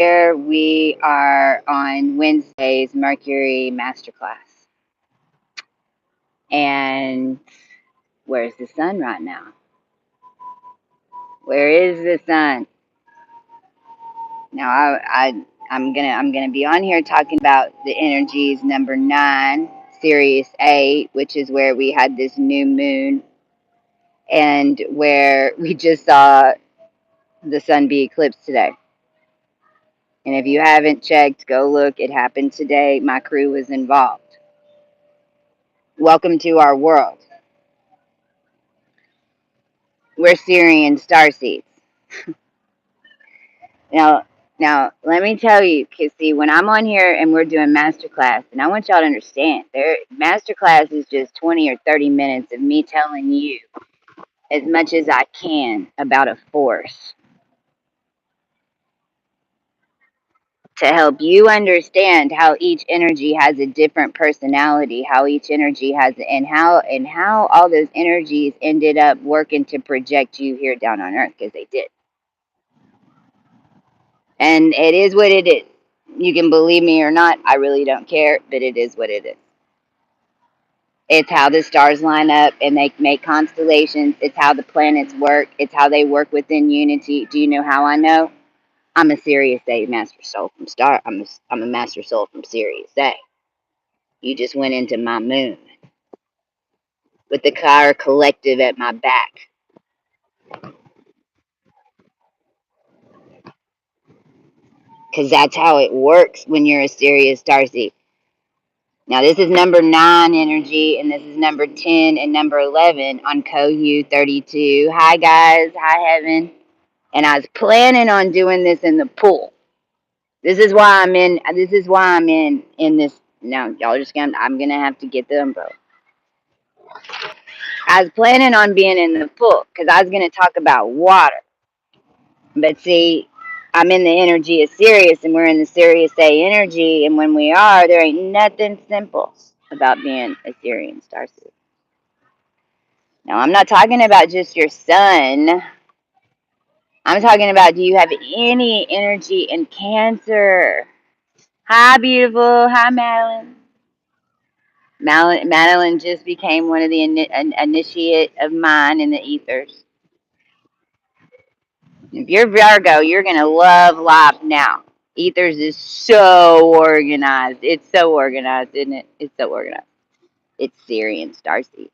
Here we are on Wednesday's Mercury Masterclass. And where's the sun right now? Where is the sun? Now I'm gonna be on here talking about the energies number 9, Sirius 8, which is where we had this new moon and where we just saw the sun be eclipsed today. And if you haven't checked, go look. It happened today. My crew was involved. Welcome to our world. We're Syrian starseeds. Now, now, let me tell you, because see, when I'm on here and we're doing masterclass, and I want y'all to understand, masterclass is just 20 or 30 minutes of me telling you as much as I can about a force to help you understand how each energy has a different personality, how each energy has, and how all those energies ended up working to project you here down on Earth, because they did. And it is what it is. You can believe me or not, I really don't care, but it is what it is. It's how the stars line up and they make constellations. It's how the planets work. It's how they work within unity. Do you know how I know? I'm a Sirius A master soul from Star. I'm a master soul from Sirius A. You just went into my moon with the Car Collective at my back. Because that's how it works when you're a Sirius starseed. Now, this is number 9 energy, and this is number 10 and number 11 on CoHUE32. Hi, guys. Hi, Heaven. And I was planning on doing this in the pool. This is why I'm in this. Now, y'all I'm going to have to get the umbrella. I was planning on being in the pool because I was going to talk about water. But see, I'm in the energy of Sirius, and we're in the Sirius A energy, and when we are, there ain't nothing simple about being a Sirian starseed. Now, I'm not talking about just your sun. I'm talking about, do you have any energy in Cancer? Hi, beautiful. Hi, Madeline. Madeline just became one of the initiate of mine in the ethers. If you're Virgo, you're going to love life now. Ethers is so organized. It's so organized, isn't it? It's so organized. It's Syrian starseed.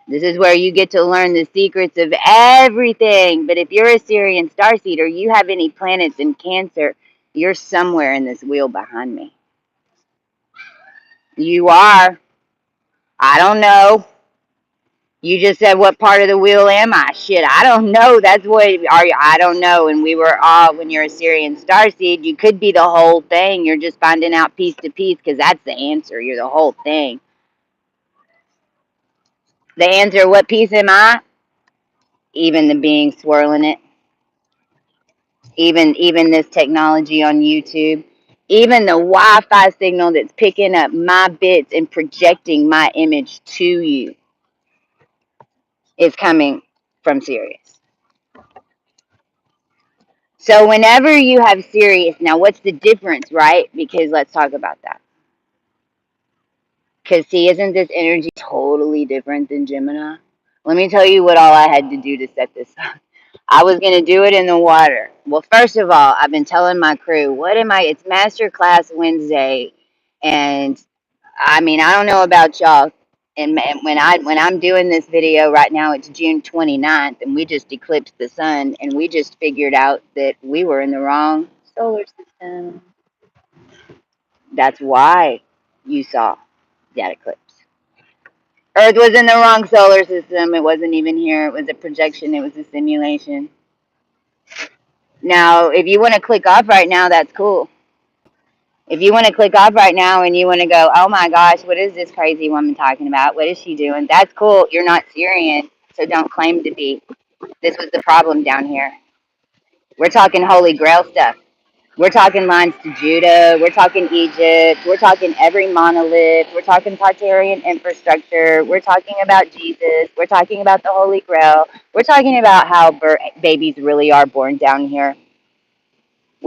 This is where you get to learn the secrets of everything. But if you're a Syrian starseed or you have any planets in Cancer, you're somewhere in this wheel behind me. You are. I don't know. You just said, what part of the wheel am I? Shit, I don't know. That's what are you? I don't know. And we were all, when you're a Syrian starseed, you could be the whole thing. You're just finding out piece to piece because that's the answer. You're the whole thing. The answer, what piece am I? Even the being swirling it. Even this technology on YouTube. Even the Wi-Fi signal that's picking up my bits and projecting my image to you is coming from Sirius. So whenever you have Sirius, now what's the difference, right? Because let's talk about that. Because see, isn't this energy totally different than Gemini? Let me tell you what all I had to do to set this up. I was going to do it in the water. Well, first of all, I've been telling my crew, it's Master Class Wednesday. And I mean, I don't know about y'all. And when I'm doing this video right now, it's June 29th, and we just eclipsed the sun, and we just figured out that we were in the wrong solar system. That's why you saw that eclipse. Earth was in the wrong solar system. It wasn't even here. It was a projection. It was a simulation. Now, if you want to click off right now, that's cool. If you want to click off right now and you want to go, oh my gosh, what is this crazy woman talking about? What is she doing? That's cool. You're not Syrian, so don't claim to be. This was the problem down here. We're talking Holy Grail stuff. We're talking lines to Judah. We're talking Egypt. We're talking every monolith. We're talking Tartarian infrastructure. We're talking about Jesus. We're talking about the Holy Grail. We're talking about how babies really are born down here.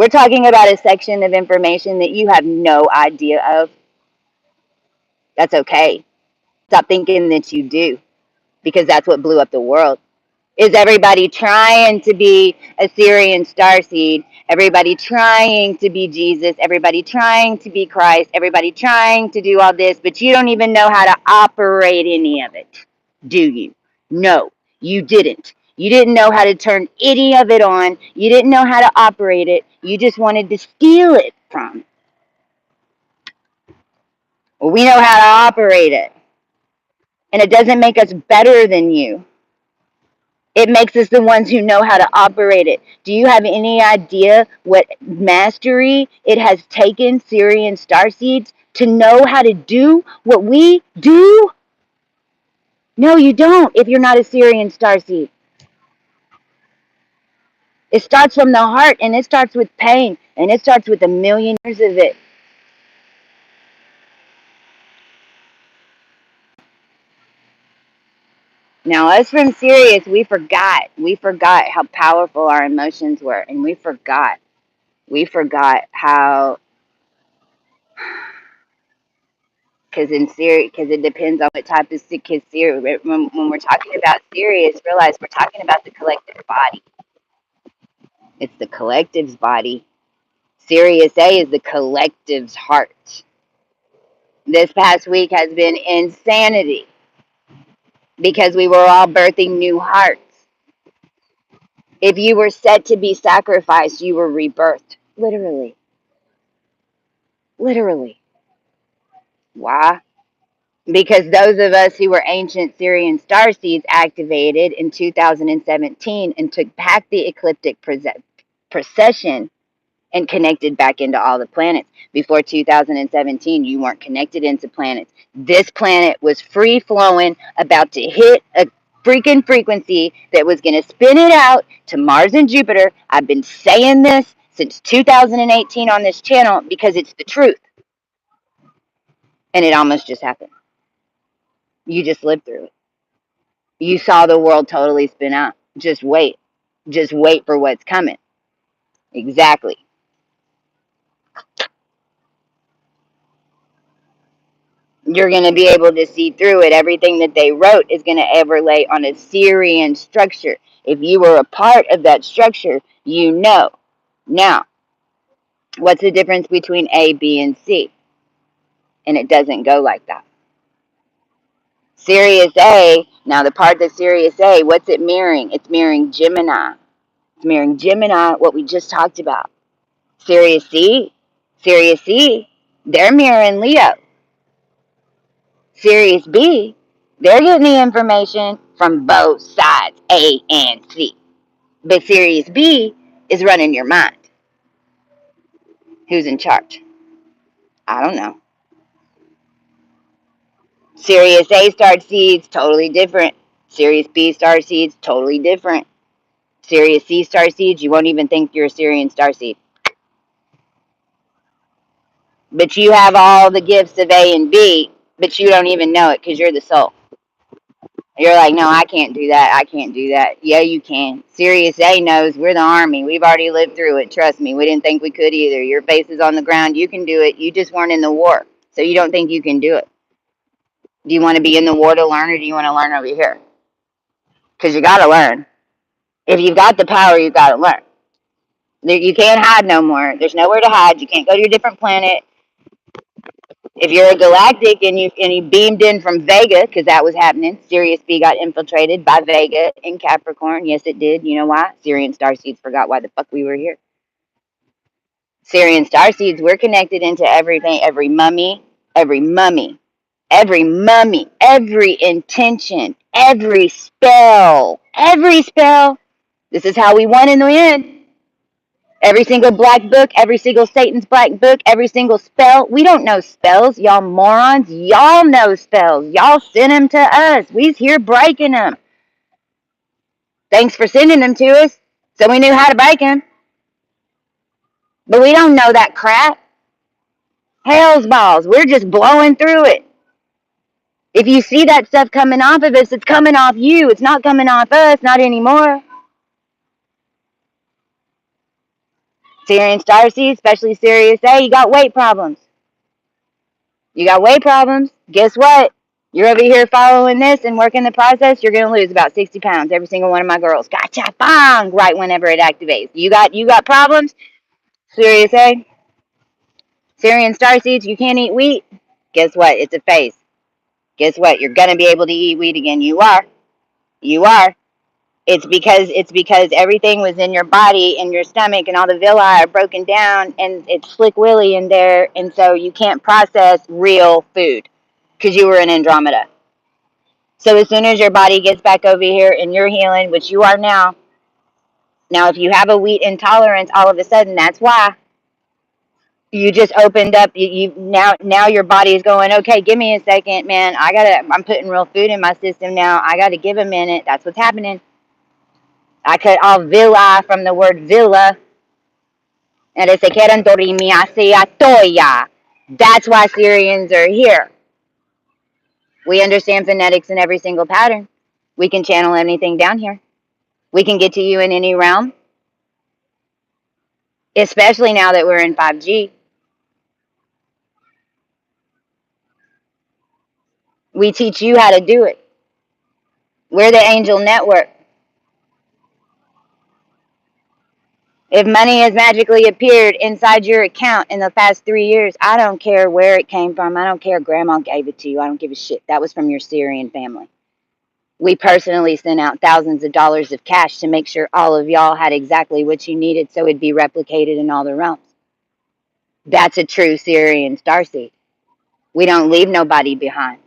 we're talking about a section of information that you have no idea of. That's okay. Stop thinking that you do, because that's what blew up the world. Is everybody trying to be a Syrian starseed? Everybody trying to be Jesus? Everybody trying to be Christ? Everybody trying to do all this, but you don't even know how to operate any of it, do you? No, you didn't. You didn't know how to turn any of it on. You didn't know how to operate it. You just wanted to steal it from. Well, we know how to operate it, and it doesn't make us better than you. It makes us the ones who know how to operate it. Do you have any idea what mastery it has taken Syrian starseeds to know how to do what we do? No, you don't if you're not a Syrian starseed. It starts from the heart, and it starts with pain, and it starts with a million years of it. Now, us from Sirius, we forgot. We forgot how powerful our emotions were, and we forgot. We forgot how, because it depends on what type of sick is Sirius. When we're talking about Sirius, realize we're talking about the collective body. It's the collective's body. Sirius A is the collective's heart. This past week has been insanity because we were all birthing new hearts. If you were set to be sacrificed, you were rebirthed. Literally. Literally. Why? Because those of us who were ancient Syrian starseeds activated in 2017 and took back the ecliptic procession and connected back into all the planets. Before 2017, you weren't connected into planets. This planet was free flowing, about to hit a freaking frequency that was going to spin it out to Mars and Jupiter. I've been saying this since 2018 on this channel because it's the truth. And it almost just happened. You just lived through it. You saw the world totally spin out. Just wait. Just wait for what's coming. Exactly. You're going to be able to see through it. Everything that they wrote is going to overlay on a Syrian structure. If you were a part of that structure, you know. Now, what's the difference between A, B, and C? And it doesn't go like that. Sirius A, now the part that's Sirius A, what's it mirroring? It's mirroring Gemini. It's mirroring Gemini, what we just talked about. Sirius C, they're mirroring Leo. Sirius B, they're getting the information from both sides, A and C. But Sirius B is running your mind. Who's in charge? I don't know. Sirius A star seeds, totally different. Sirius B star seeds, totally different. Sirius C star seeds, you won't even think you're a Syrian star seed. But you have all the gifts of A and B, but you don't even know it because you're the soul. You're like, no, I can't do that. I can't do that. Yeah, you can. Sirius A knows we're the army. We've already lived through it. Trust me. We didn't think we could either. Your face is on the ground. You can do it. You just weren't in the war. So you don't think you can do it. Do you want to be in the war to learn, or do you want to learn over here? Because you got to learn. If you've got the power, you got to learn. You can't hide no more. There's nowhere to hide. You can't go to a different planet. If you're a galactic and you beamed in from Vega, because that was happening, Sirius B got infiltrated by Vega in Capricorn. Yes, it did. You know why? Syrian starseeds forgot why the fuck we were here. Syrian starseeds, we're connected into everything, every mummy, every mummy, every mummy, every intention, every spell, every spell. This is how we won in the end. Every single black book, every single Satan's black book, every single spell. We don't know spells, y'all morons. Y'all know spells. Y'all send them to us. We's here breaking them. Thanks for sending them to us, so we knew how to break them. But we don't know that crap. Hell's balls. We're just blowing through it. If you see that stuff coming off of us, it's coming off you. It's not coming off us, not anymore. Sirian starseed, especially Sirius A, you got weight problems. You got weight problems. Guess what? You're over here following this and working the process. You're gonna lose about 60 pounds. Every single one of my girls. Gotcha, bang! Right whenever it activates. You got problems. Sirius A, Sirian starseeds. You can't eat wheat. Guess what? It's a phase. Guess what? You're gonna be able to eat wheat again. You are. You are. It's because everything was in your body and your stomach and all the villi are broken down and it's slick willy in there, and so you can't process real food because you were in Andromeda. So as soon as your body gets back over here and you're healing, which you are now, now if you have a wheat intolerance, all of a sudden that's why you just opened up. You now your body is going, okay, give me a second, man. I'm putting real food in my system now. I gotta give a minute. That's what's happening. I cut off villi from the word villa. And they say, that's why Syrians are here. We understand phonetics in every single pattern. We can channel anything down here. We can get to you in any realm, especially now that we're in 5G. We teach you how to do it. We're the angel network. If money has magically appeared inside your account in the past 3 years, I don't care where it came from. I don't care. Grandma gave it to you. I don't give a shit. That was from your Syrian family. We personally sent out thousands of dollars of cash to make sure all of y'all had exactly what you needed so it'd be replicated in all the realms. That's a true Syrian starseed. We don't leave nobody behind.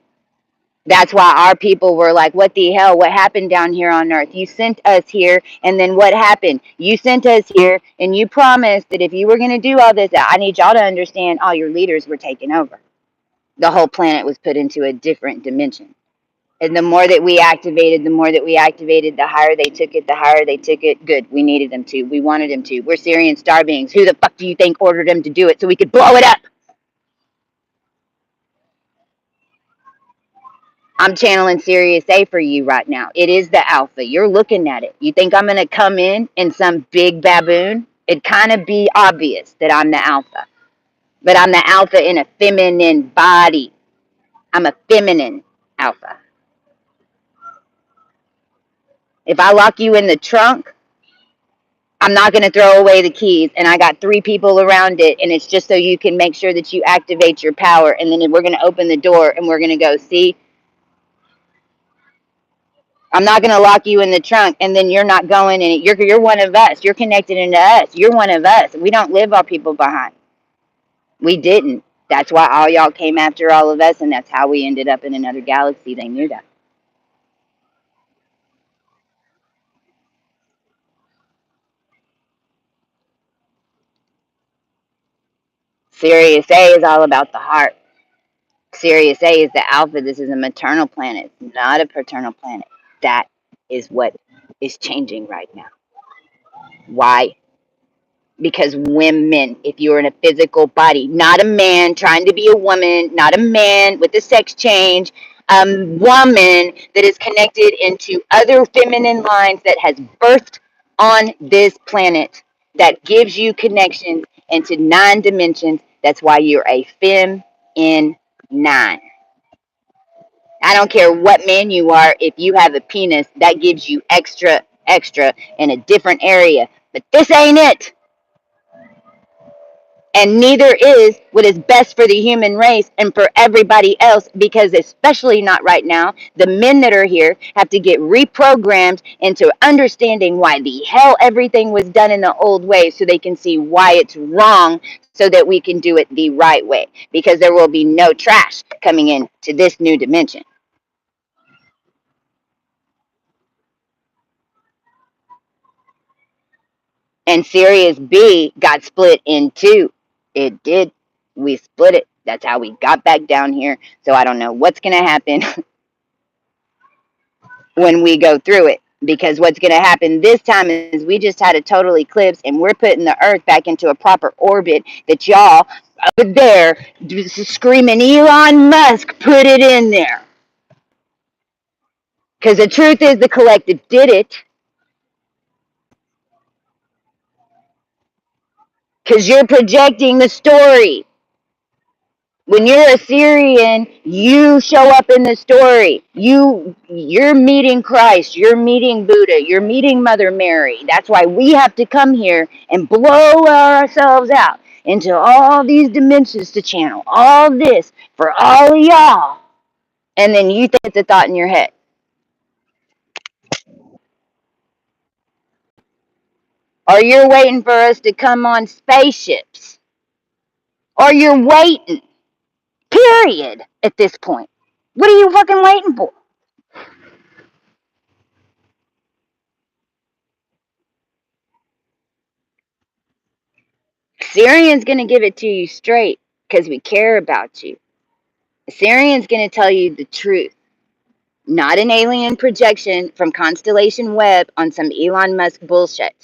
That's why our people were like, what the hell? What happened down here on earth? You sent us here, and then what happened? You sent us here, and you promised that if you were going to do all this, I need y'all to understand all your leaders were taken over. The whole planet was put into a different dimension. And the more that we activated, the higher they took it, the higher they took it. Good. We needed them to. We wanted them to. We're Syrian star beings. Who the fuck do you think ordered them to do it so we could blow it up? I'm channeling Sirius A for you right now. It is the alpha. You're looking at it. You think I'm going to come in some big baboon? It'd kind of be obvious that I'm the alpha. But I'm the alpha in a feminine body. I'm a feminine alpha. If I lock you in the trunk, I'm not going to throw away the keys, and I got 3 people around it, and it's just so you can make sure that you activate your power, and then we're going to open the door, and we're going to go, see, I'm not going to lock you in the trunk, and then you're not going in it. You're one of us. You're connected into us. You're one of us. We don't leave our people behind. We didn't. That's why all y'all came after all of us, and that's how we ended up in another galaxy. They knew that. Sirius A is all about the heart. Sirius A is the alpha. This is a maternal planet, not a paternal planet. That is what is changing right now. Why? Because women, if you're in a physical body, not a man trying to be a woman, not a man with a sex change, a woman that is connected into other feminine lines that has birthed on this planet that gives you connections into 9 dimensions. That's why you're a fem in 9. I don't care what man you are, if you have a penis, that gives you extra in a different area. But this ain't it. And neither is what is best for the human race and for everybody else, because especially not right now, the men that are here have to get reprogrammed into understanding why the hell everything was done in the old way, so they can see why it's wrong, so that we can do it the right way, because there will be no trash coming in to this new dimension. And Sirius B got split in 2. It did. We split it. That's how we got back down here. So I don't know what's going to happen when we go through it. Because what's going to happen this time is we just had a total eclipse, and we're putting the Earth back into a proper orbit that y'all over there screaming, Elon Musk, put it in there. Because the truth is the collective did it. Because you're projecting the story. When you're a Syrian, you show up in the story. You're meeting Christ, you're meeting Buddha, you're meeting Mother Mary. That's why we have to come here and blow ourselves out into all these dimensions to channel all this for all of y'all. And then you think it's a thought in your head. Or you're waiting for us to come on spaceships. Or you're waiting. Period. At this point. What are you fucking waiting for? Syrian's going to give it to you straight because we care about you. Syrian's going to tell you the truth, not an alien projection from Constellation Web on some Elon Musk bullshit.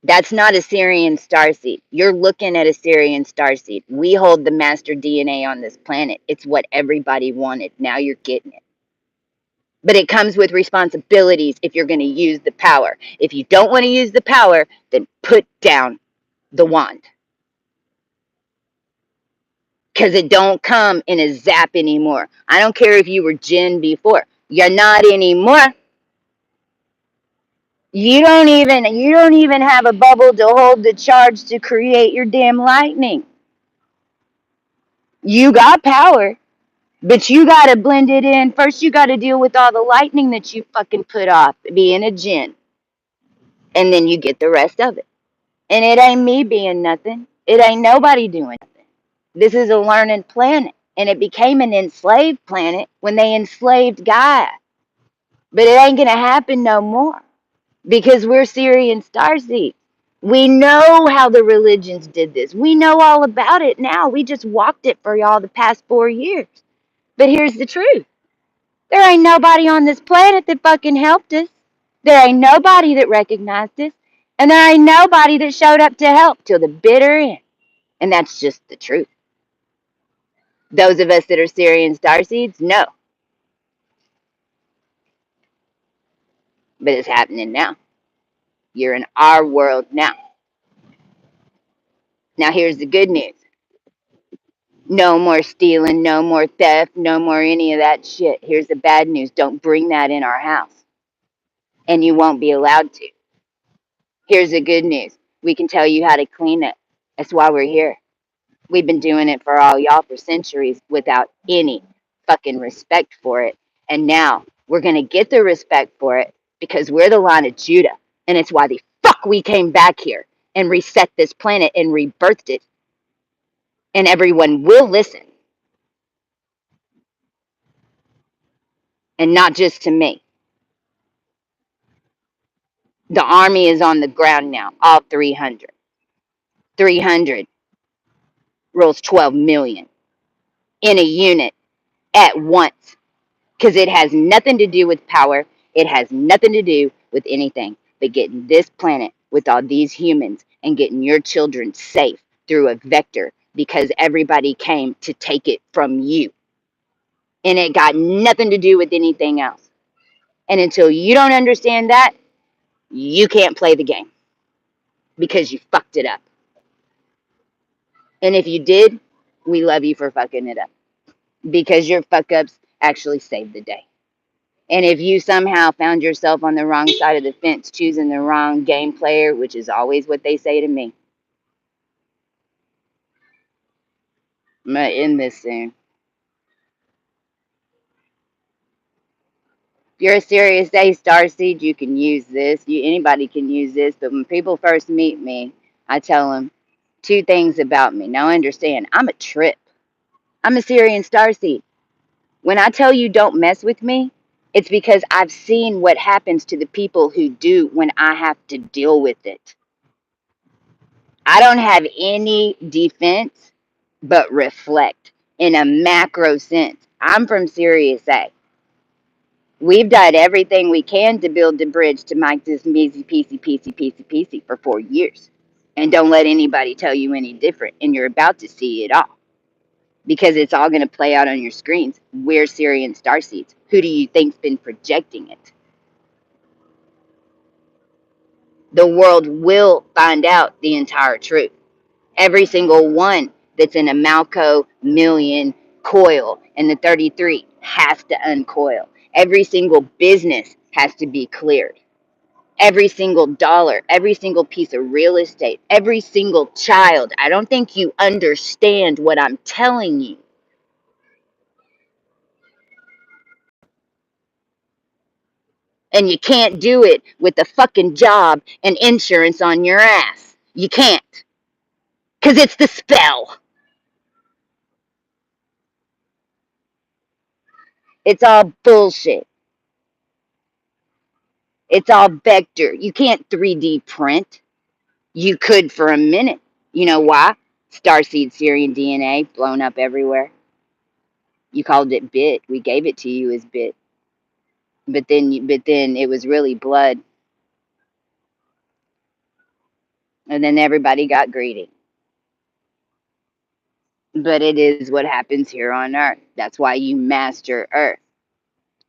That's not a Syrian starseed. You're looking at a Syrian starseed. We hold the master DNA on this planet. It's what everybody wanted. Now you're getting it. But it comes with responsibilities if you're going to use the power. If you don't want to use the power, then put down the wand. Because it don't come in a zap anymore. I don't care if you were Jinn before. You're not anymore. You don't even have a bubble to hold the charge to create your damn lightning. You got power, but you got to blend it in. First, you got to deal with all the lightning that you fucking put off being a Jinn. And then you get the rest of it. And it ain't me being nothing. It ain't nobody doing nothing. This is a learning planet. And it became an enslaved planet when they enslaved Gaia. But it ain't going to happen no more because we're Syrian starseeds. We know how the religions did this. We know all about it now. We just walked it for y'all the past 4 years. But here's the truth. There ain't nobody on this planet that fucking helped us. There ain't nobody that recognized us. And there ain't nobody that showed up to help till the bitter end. And that's just the truth. Those of us that are Syrian starseeds, no. But it's happening now. You're in our world now. Now here's the good news. No more stealing, no more theft, no more any of that shit. Here's the bad news. Don't bring that in our house. And you won't be allowed to. Here's the good news. We can tell you how to clean it. That's why we're here. We've been doing it for all y'all for centuries without any fucking respect for it. And now we're going to get the respect for it because we're the line of Judah. And it's why the fuck we came back here and reset this planet and rebirthed it. And everyone will listen. And not just to me. The army is on the ground now, all 300. 300 rules 12 million in a unit at once because it has nothing to do with power. It has nothing to do with anything but getting this planet with all these humans and getting your children safe through a vector because everybody came to take it from you. And it got nothing to do with anything else. And until you don't understand that, you can't play the game because you fucked it up. And if you did, we love you for fucking it up because your fuck ups actually saved the day. And if you somehow found yourself on the wrong side of the fence, choosing the wrong game player, which is always what they say to me, I'm going to end this soon. If you're a Sirius A starseed, you can use this. Anybody can use this. But when people first meet me, I tell them two things about me. Now understand, I'm a trip. I'm a Sirian starseed. When I tell you don't mess with me, it's because I've seen what happens to the people who do when I have to deal with it. I don't have any defense but reflect in a macro sense. I'm from Sirius A. We've done everything we can to build the bridge to make this easy peasy for 4 years. And don't let anybody tell you any different. And you're about to see it all. Because it's all going to play out on your screens. We're Syrian starseeds. Who do you think's been projecting it? The world will find out the entire truth. Every single one that's in a Malco million coil and the 33 has to uncoil. Every single business has to be cleared. Every single dollar, every single piece of real estate, every single child. I don't think you understand what I'm telling you. And you can't do it with a fucking job and insurance on your ass. You can't. Because it's the spell. It's all bullshit. It's all vector. You can't 3D print. You could for a minute. You know why? Starseed Syrian DNA blown up everywhere. You called it bit. We gave it to you as bit. But then it was really blood. And then everybody got greedy. But it is what happens here on Earth. That's why you master Earth.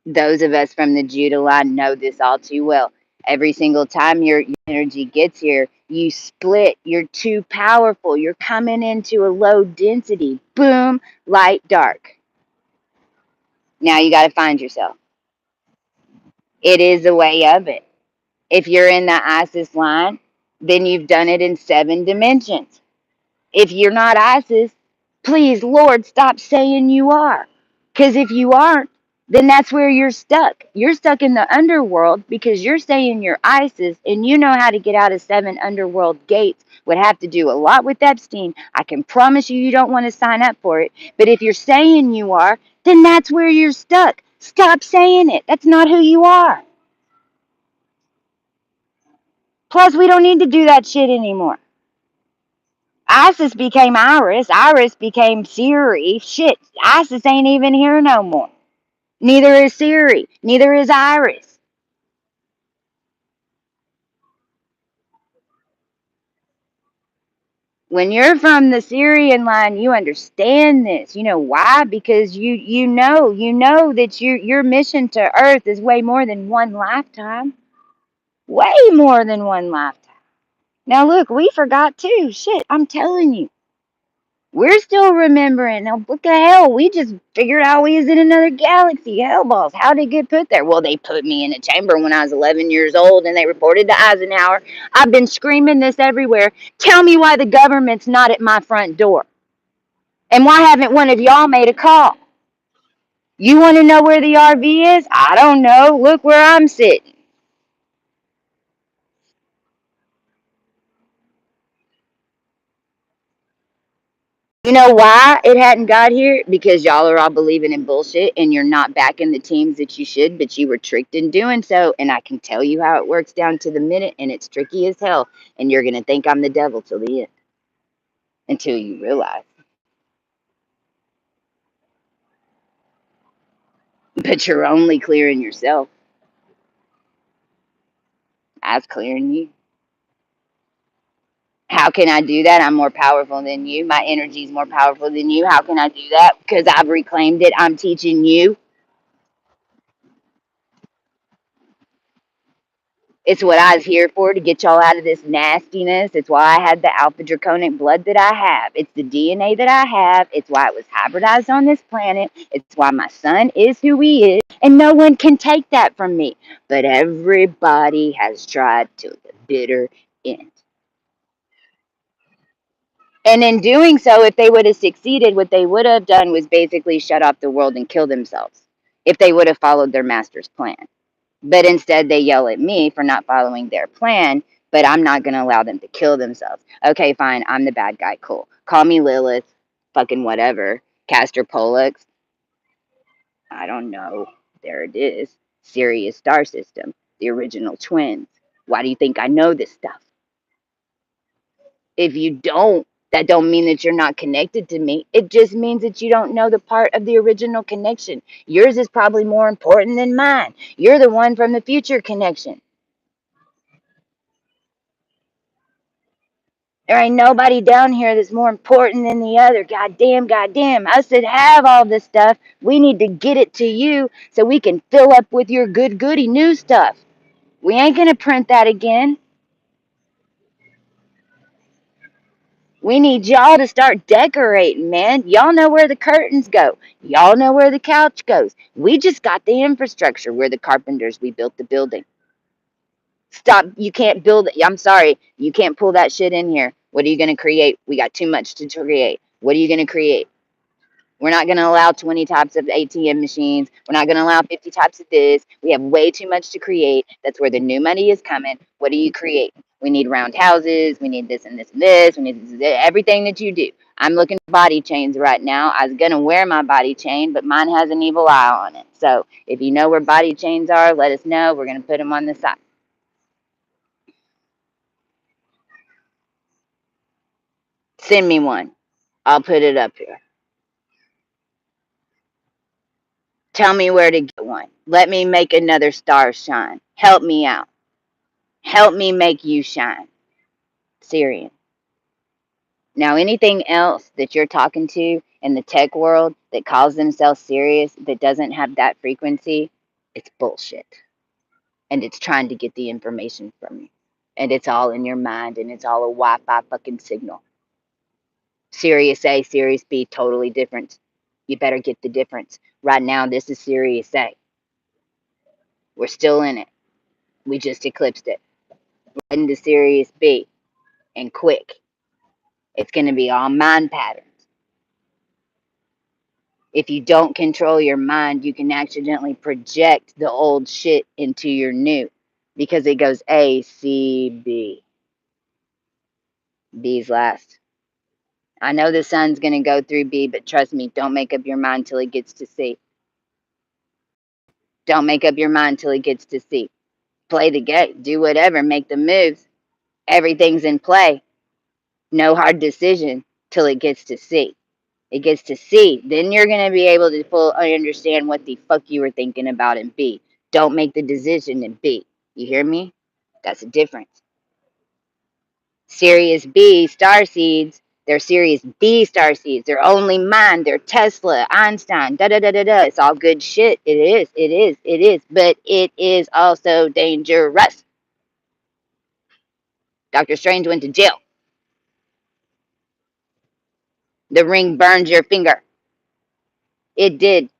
Those of us from the Judah line know this all too well. Every single time your energy gets here, you split. You're too powerful. You're coming into a low density. Boom, light, dark. Now you got to find yourself. It is a way of it. If you're in the Isis line, then you've done it in 7 dimensions. If you're not ISIS, please, Lord, stop saying you are. Because if you aren't, then that's where you're stuck. You're stuck in the underworld because you're saying you're ISIS and you know how to get out of 7 underworld gates. Would have to do a lot with Epstein. I can promise you don't want to sign up for it. But if you're saying you are, then that's where you're stuck. Stop saying it. That's not who you are. Plus, we don't need to do that shit anymore. ISIS became Iris. Iris became Siri. Shit, ISIS ain't even here no more. Neither is Siri. Neither is Iris. When you're from the Syrian line, you understand this. You know why? Because you know that your mission to Earth is way more than one lifetime. Way more than one lifetime. Now look, we forgot too. Shit, I'm telling you. We're still remembering. Now, what the hell? We just figured out we was in another galaxy. Hellballs. How did it get put there? Well, they put me in a chamber when I was 11 years old and they reported to Eisenhower. I've been screaming this everywhere. Tell me why the government's not at my front door. And why haven't one of y'all made a call? You want to know where the RV is? I don't know. Look where I'm sitting. You know why it hadn't got here? Because y'all are all believing in bullshit and you're not backing the teams that you should, but you were tricked in doing so. And I can tell you how it works down to the minute, and it's tricky as hell. And you're going to think I'm the devil till the end until you realize. But you're only clearing yourself. I was clearing you. How can I do that? I'm more powerful than you. My energy is more powerful than you. How can I do that? Because I've reclaimed it. I'm teaching you. It's what I was here for, to get y'all out of this nastiness. It's why I had the alpha draconic blood that I have. It's the DNA that I have. It's why it was hybridized on this planet. It's why my son is who he is. And no one can take that from me. But everybody has tried to the bitter end. And in doing so, if they would have succeeded, what they would have done was basically shut off the world and kill themselves if they would have followed their master's plan. But instead, they yell at me for not following their plan, but I'm not going to allow them to kill themselves. Okay, fine. I'm the bad guy. Cool. Call me Lilith, fucking whatever. Castor Pollux. I don't know. There it is. Sirius star system. The original twins. Why do you think I know this stuff? If you don't, that don't mean that you're not connected to me. It just means that you don't know the part of the original connection. Yours is probably more important than mine. You're the one from the future connection. There ain't nobody down here that's more important than the other. Goddamn, goddamn. Us that have all this stuff, we need to get it to you so we can fill up with your good goody new stuff. We ain't gonna print that again. We need y'all to start decorating, man. Y'all know where the curtains go. Y'all know where the couch goes. We just got the infrastructure. We're the carpenters. We built the building. Stop. You can't build it. I'm sorry. You can't pull that shit in here. What are you going to create? We got too much to create. What are you going to create? We're not going to allow 20 types of ATM machines. We're not going to allow 50 types of this. We have way too much to create. That's where the new money is coming. What do you create? We need round houses. We need this and this and this. We need this, everything that you do. I'm looking for body chains right now. I was going to wear my body chain, but mine has an evil eye on it. So if you know where body chains are, let us know. We're going to put them on the side. Send me one. I'll put it up here. Tell me where to get one. Let me make another star shine. Help me out. Help me make you shine. Syrian. Now, anything else that you're talking to in the tech world that calls themselves serious that doesn't have that frequency, it's bullshit. And it's trying to get the information from you. And it's all in your mind and it's all a Wi Fi fucking signal. Sirius A, Sirius B, totally different. You better get the difference. Right now, this is Sirius A. We're still in it. We just eclipsed it. We're into Sirius B and quick. It's going to be all mind patterns. If you don't control your mind, you can accidentally project the old shit into your new because it goes A, C, B. B's last. I know the sun's going to go through B, but trust me, don't make up your mind till it gets to C. Don't make up your mind till it gets to C. Play the game, do whatever, make the moves. Everything's in play. No hard decision till it gets to C. It gets to C. Then you're going to be able to fully understand what the fuck you were thinking about in B. Don't make the decision in B. You hear me? That's the difference. Sirius B star seeds, they're Sirius B star seeds. They're only mine. They're Tesla, Einstein, da da da da da. It's all good shit. It is, it is, it is. But it is also dangerous. Dr. Strange went to jail. The ring burns your finger. It did.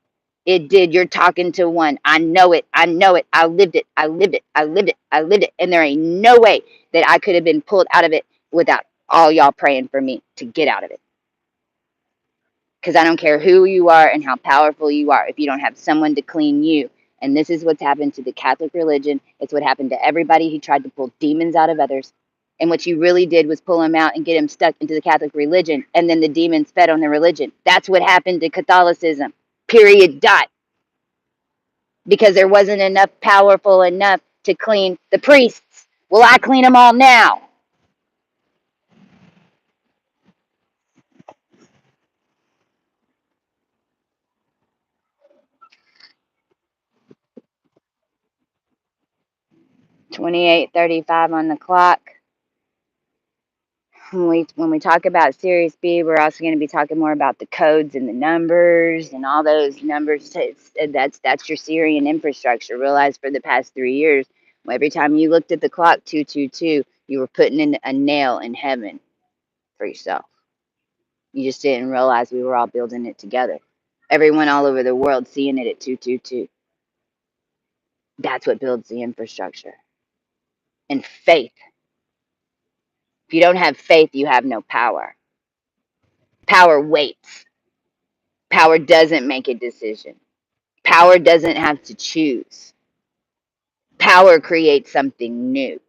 It did. You're talking to one. I know it. I know it. I lived it. I lived it. I lived it. I lived it. And there ain't no way that I could have been pulled out of it without all y'all praying for me to get out of it. Because I don't care who you are and how powerful you are if you don't have someone to clean you. And this is what's happened to the Catholic religion. It's what happened to everybody who tried to pull demons out of others. And what you really did was pull them out and get them stuck into the Catholic religion. And then the demons fed on the religion. That's what happened to Catholicism. Period. Dot. Because there wasn't enough powerful enough to clean the priests. Well, I clean them all now. $28.35 on the clock. When we talk about Sirius B, we're also going to be talking more about the codes and the numbers and all those numbers. That's your Syrian infrastructure. Realize for the past 3 years, every time you looked at the clock 222, you were putting in a nail in heaven for yourself. You just didn't realize we were all building it together. Everyone all over the world seeing it at 222. That's what builds the infrastructure. And faith. If you don't have faith, you have no power. Power waits. Power doesn't make a decision. Power doesn't have to choose. Power creates something new.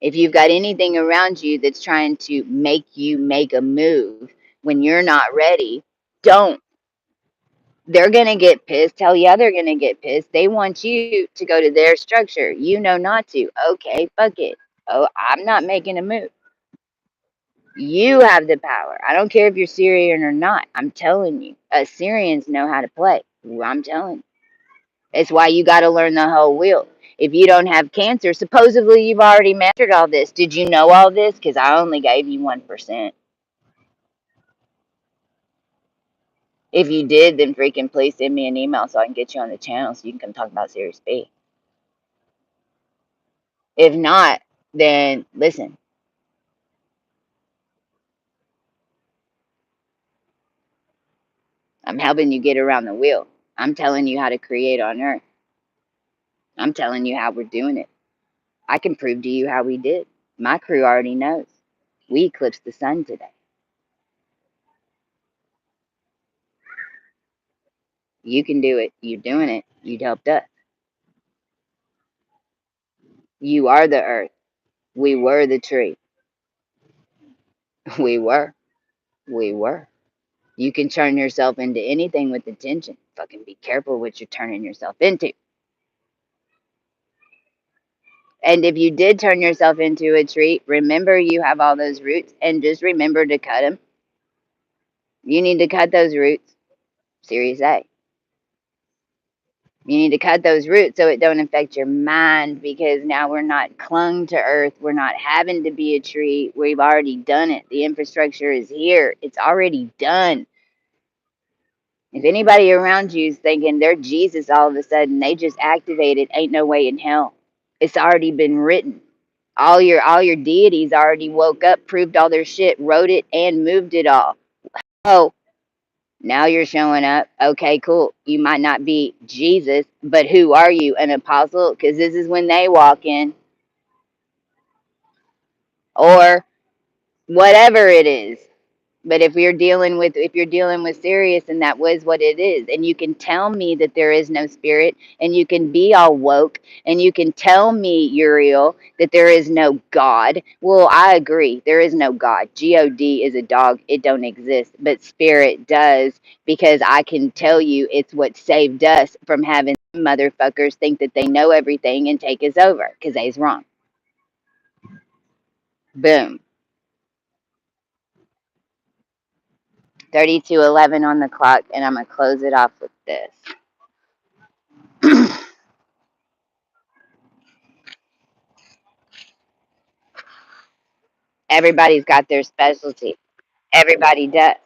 If you've got anything around you that's trying to make you make a move when you're not ready, don't. They're going to get pissed. Hell yeah, they're going to get pissed. They want you to go to their structure. You know not to. Okay, fuck it. Oh, I'm not making a move. You have the power. I don't care if you're Syrian or not. I'm telling you. Syrians know how to play. I'm telling you. It's why you got to learn the whole wheel. If you don't have cancer, supposedly you've already mastered all this. Did you know all this? Because I only gave you 1%. If you did, then freaking please send me an email so I can get you on the channel so you can come talk about Sirius B. If not, then listen. I'm helping you get around the wheel. I'm telling you how to create on Earth. I'm telling you how we're doing it. I can prove to you how we did. My crew already knows. We eclipsed the sun today. You can do it. You're doing it. You helped us. You are the Earth. We were the tree. We were. We were. You can turn yourself into anything with intention. Fucking be careful what you're turning yourself into. And if you did turn yourself into a tree, remember you have all those roots and just remember to cut them. You need to cut those roots. Serious A. You need to cut those roots so it don't affect your mind, because now we're not clung to earth. We're not having to be a tree. We've already done it. The infrastructure is here. It's already done. If anybody around you is thinking they're Jesus all of a sudden, they just activated, ain't no way in hell. It's already been written. All your deities already woke up, proved all their shit, wrote it, and moved it all. Oh, now you're showing up. Okay, cool. You might not be Jesus, but who are you? An apostle? Because this is when they walk in. Or whatever it is. But if you're dealing with Sirius, and that was what it is, and you can tell me that there is no spirit, and you can be all woke, and you can tell me, Uriel, that there is no God. Well, I agree. There is no God. God is a dog. It don't exist. But spirit does, because I can tell you it's what saved us from having motherfuckers think that they know everything and take us over, because they's wrong. Boom. 32:11 on the clock, and I'm going to close it off with this. Everybody's got their specialty. Everybody does.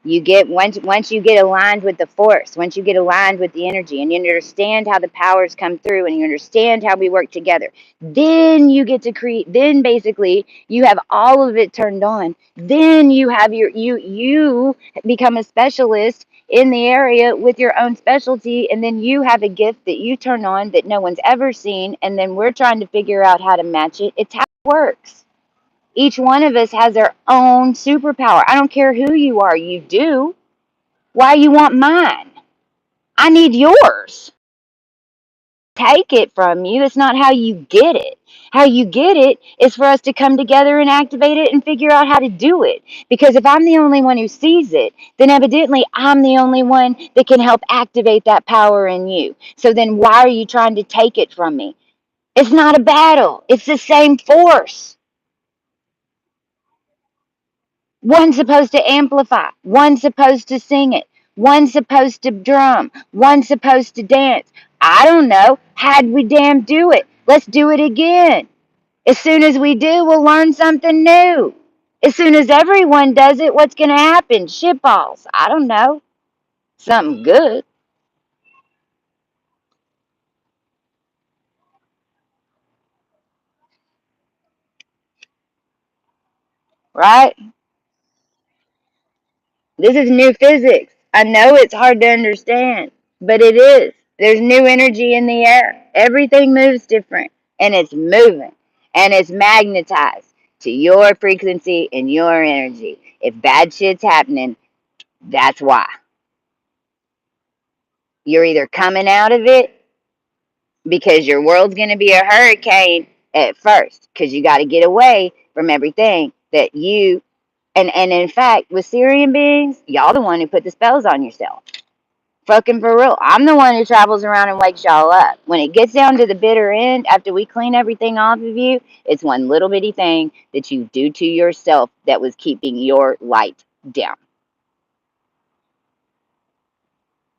You get once you get aligned with the force, once you get aligned with the energy, and you understand how the powers come through, and you understand how we work together, then you get to create. Then basically you have all of it turned on. Then you have you become a specialist in the area with your own specialty, and then you have a gift that you turn on that no one's ever seen, and then we're trying to figure out how to match it. It's how it works. Each one of us has their own superpower. I don't care who you are, you do. Why you want mine? I need yours. Take it from you. It's not how you get it. How you get it is for us to come together and activate it and figure out how to do it. Because if I'm the only one who sees it, then evidently I'm the only one that can help activate that power in you. So then why are you trying to take it from me? It's not a battle. It's the same force. One's supposed to amplify. One's supposed to sing it. One's supposed to drum. One's supposed to dance. I don't know. How'd we damn do it? Let's do it again. As soon as we do, we'll learn something new. As soon as everyone does it, what's going to happen? Shitballs. I don't know. Something good, right? This is new physics. I know it's hard to understand, but it is. There's new energy in the air. Everything moves different, and it's moving, and it's magnetized to your frequency and your energy. If bad shit's happening, that's why. You're either coming out of it because your world's going to be a hurricane at first, because you got to get away from everything that you and in fact, with Syrian beings, y'all the one who put the spells on yourself. Fucking for real. I'm the one who travels around and wakes y'all up. When it gets down to the bitter end, after we clean everything off of you, it's one little bitty thing that you do to yourself that was keeping your light down.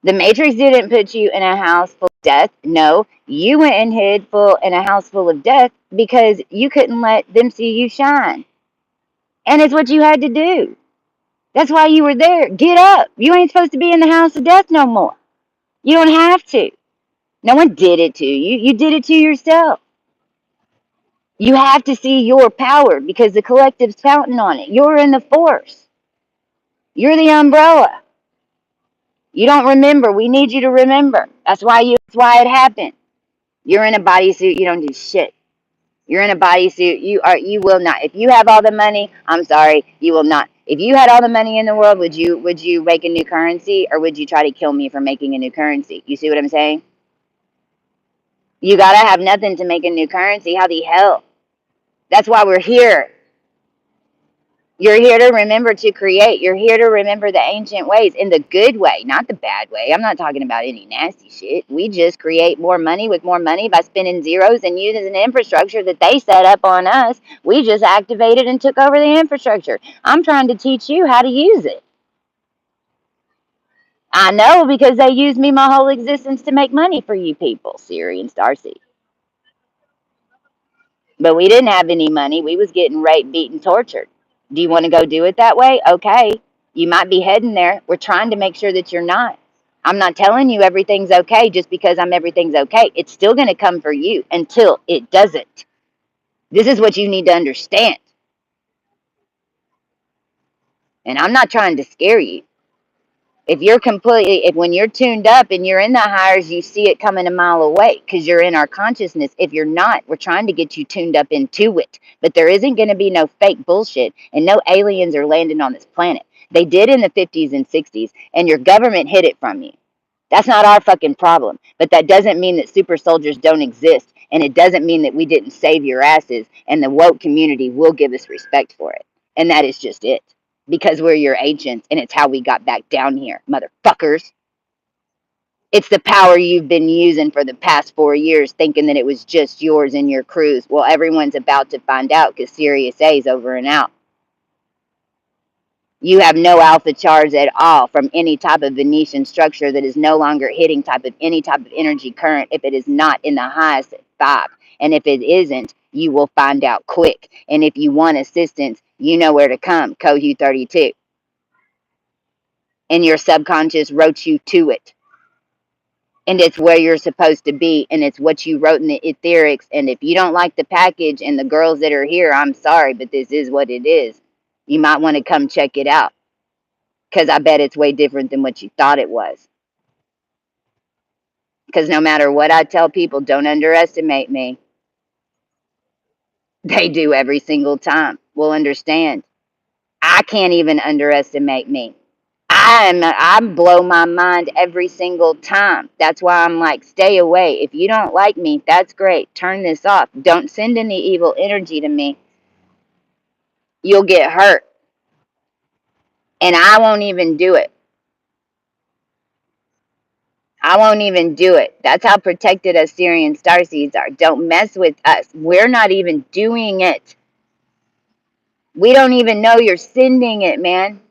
The Matrix didn't put you in a house full of death. No, you went and hid full in a house full of death because you couldn't let them see you shine. And it's what you had to do. That's why you were there. Get up. You ain't supposed to be in the house of death no more. You don't have to. No one did it to you. You did it to yourself. You have to see your power because the collective's counting on it. You're in the force. You're the umbrella. You don't remember. We need you to remember. That's why it happened. You're in a bodysuit. You don't do shit. You're in a bodysuit. You will not. If you have all the money, I'm sorry, you will not. If you had all the money in the world, would you make a new currency, or would you try to kill me for making a new currency? You see what I'm saying? You gotta have nothing to make a new currency. How the hell? That's why we're here. You're here to remember to create. You're here to remember the ancient ways in the good way, not the bad way. I'm not talking about any nasty shit. We just create more money with more money by spending zeros and using an infrastructure that they set up on us. We just activated and took over the infrastructure. I'm trying to teach you how to use it. I know, because they used me my whole existence to make money for you people, Siri and Starseed. But we didn't have any money. We was getting raped, beaten, tortured. Do you want to go do it that way? Okay. You might be heading there. We're trying to make sure that you're not. I'm not telling you everything's okay just because everything's okay. It's still going to come for you until it doesn't. This is what you need to understand. And I'm not trying to scare you. If when you're tuned up and you're in the higher, you see it coming a mile away because you're in our consciousness. If you're not, we're trying to get you tuned up into it. But there isn't going to be no fake bullshit, and no aliens are landing on this planet. They did in the 50s and 60s, and your government hid it from you. That's not our fucking problem. But that doesn't mean that super soldiers don't exist, and it doesn't mean that we didn't save your asses, and the woke community will give us respect for it. And that is just it, because we're your agents, and it's how we got back down here, motherfuckers. It's the power you've been using for the past 4 years, thinking that it was just yours and your crew's. Well, everyone's about to find out because Sirius A is over and out. You have no alpha charge at all from any type of Venetian structure that is no longer hitting any type of energy current if it is not in the highest 5. And if it isn't, you will find out quick. And if you want assistance, you know where to come, CoHUE32. And your subconscious wrote you to it. And it's where you're supposed to be, and it's what you wrote in the etherics. And if you don't like the package and the girls that are here, I'm sorry, but this is what it is. You might want to come check it out, because I bet it's way different than what you thought it was. Because no matter what I tell people, don't underestimate me. They do every single time. We'll understand. I can't even underestimate me. I blow my mind every single time. That's why I'm like, stay away. If you don't like me, that's great. Turn this off. Don't send any evil energy to me. You'll get hurt. And I won't even do it. I won't even do it. That's how protected us Syrian starseeds are. Don't mess with us. We're not even doing it. We don't even know you're sending it, man.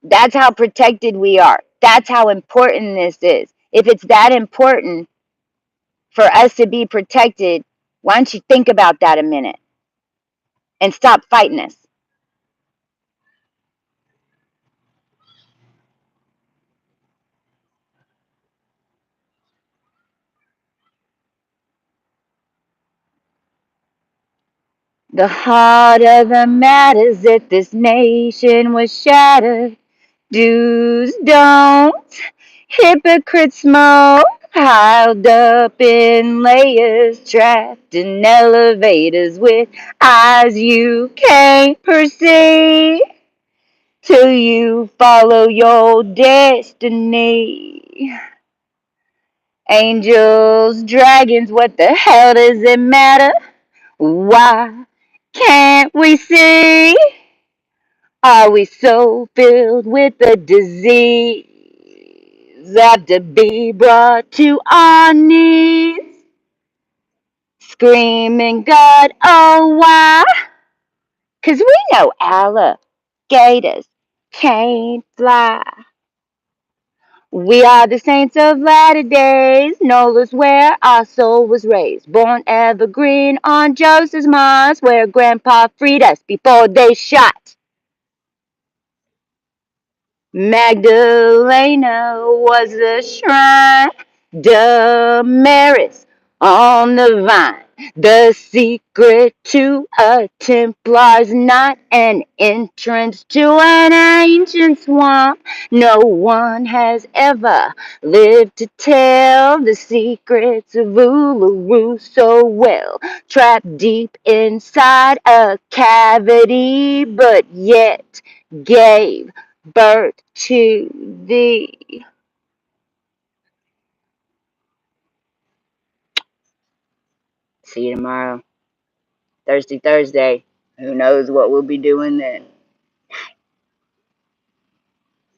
That's how protected we are. That's how important this is. If it's that important for us to be protected, why don't you think about that a minute and stop fighting us? The heart of the matter is that this nation was shattered. Do's, don'ts, hypocrite smoke, piled up in layers, trapped in elevators with eyes you can't perceive till you follow your destiny. Angels, dragons, what the hell does it matter? Why can't we see? Are we so filled with the disease? Have to be brought to our knees, screaming, God, oh, why? 'Cause we know alligators can't fly. We are the saints of latter days, Nola's where our soul was raised. Born evergreen on Joseph's Mars, where Grandpa freed us before they shot. Magdalena was the shrine, Damaris on the vine. The secret to a Templar's not an entrance to an ancient swamp. No one has ever lived to tell the secrets of Uluru so well. Trapped deep inside a cavity, but yet gave birth to thee. See you tomorrow. Thirsty Thursday. Who knows what we'll be doing then?